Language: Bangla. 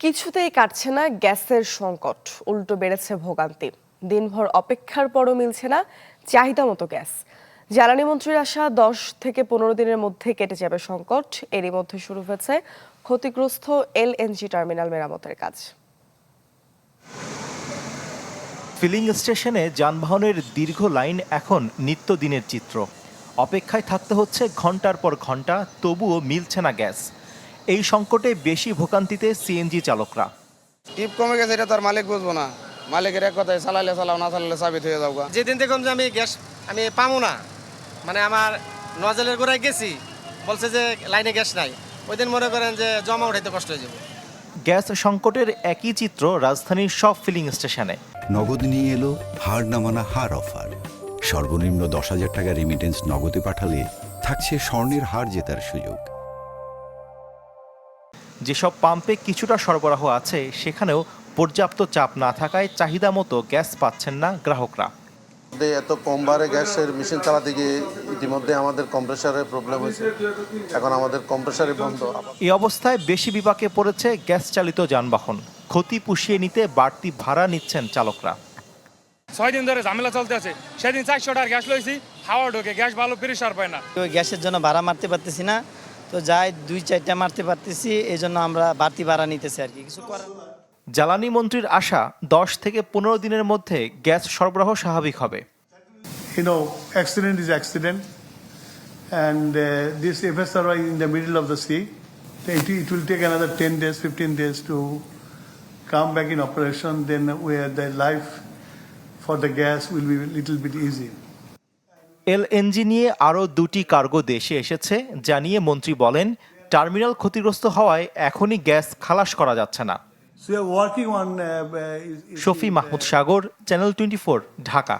কিছুতেই কাটছে না গ্যাসের সংকট, উল্টো বেড়েছে ভোগান্তি। দিনভর অপেক্ষার পরও মিলছে না চাহিদা মতো গ্যাস। জ্বালানি মন্ত্রীর আশা 10 থেকে 15 দিনের মধ্যে কেটে যাবে সংকট। এরই মধ্যে শুরু হয়েছে ক্ষতিগ্রস্ত এলএনজি টার্মিনাল মেরামতের কাজ। ফিলিং স্টেশনে যানবাহনের দীর্ঘ লাইন এখন নিত্যদিনের চিত্র। অপেক্ষায় থাকতে হচ্ছে ঘন্টার পর ঘন্টা, তবুও মিলছে না গ্যাস। এই সংকটে বেশি ভোগান্তিতে সিএনজি চালকরা। টিপ কমে গেছে, এটা তো আর মালিক বুঝবো না। মালিকের এক কথায় চালাইলে চালাও, না চালাইলে সাবিত হয়ে যাবো। যেদিন দেখুন যে আমি গ্যাস পাবো না, মানে আমার নজলের গোড়ায় গেছি, বলছে যে লাইনে গ্যাস নাই, ওই দিন মনে করেন যে জমা উঠাইতে কষ্ট হয়ে যাবে। গ্যাস সংকটের একই চিত্র রাজধানীর সব ফিলিং স্টেশনে। নগদ নিয়ে এলো হার না মানা হার অফার। সর্বনিম্ন 10,000 টাকা রেমিটেন্স নগদে পাঠালে থাকছে স্বর্ণের হার জেতার সুযোগ। যেসব পাম্পে কিছুটা সরবরাহ আছে, সেখানেও পর্যাপ্ত চাপ না থাকায় চাহিদা মতো গ্যাস পাচ্ছেন না গ্রাহকরা। এত কম বারে গ্যাসের মেশিন চালাতে গিয়ে ইতিমধ্যে আমাদের কম্প্রেসারের প্রবলেম হয়েছে। এখন আমাদের কম্প্রেসারই বন্ধ। এই অবস্থায় বেশি বিপাকে পড়েছে গ্যাস চালিত যানবাহন। ক্ষতি পুষিয়ে নিতে বাড়তি ভাড়া নিচ্ছেন চালকরা। 6 দিন ধরে ঝামেলা চলতে আছে। সেদিন 400 টাকার গ্যাস লইছি, হাওয়া ঢোকে, গ্যাস ভালো প্রেসার পায় না। ওই গ্যাসের জন্য ভাড়া মারতে পারতেছি না, তো যাই 2-4টা মারতে পারতেছি, এই জন্য আমরা বাড়তি ভাড়া নিতেছি আর কি, কিছু করার। জ্বালানি মন্ত্রীর আশা 10 থেকে 15 দিনের মধ্যে গ্যাস সরবরাহ স্বাভাবিক হবে। Accident is accident, and this FSRY in the middle of the sea. It will take another 10 days, 15 days to come back in operation. Then where the life for the gas will be a little bit easy. LNG নিয়ে আরও 2টি কার্গো দেশে এসেছে, জানিয়ে মন্ত্রী বলেন টার্মিনাল ক্ষতিগ্রস্ত হওয়ায় এখনই গ্যাস খালাস করা যাচ্ছে না। So we are working on. Shafi Mahmud Sagar, channel 24, Dhaka.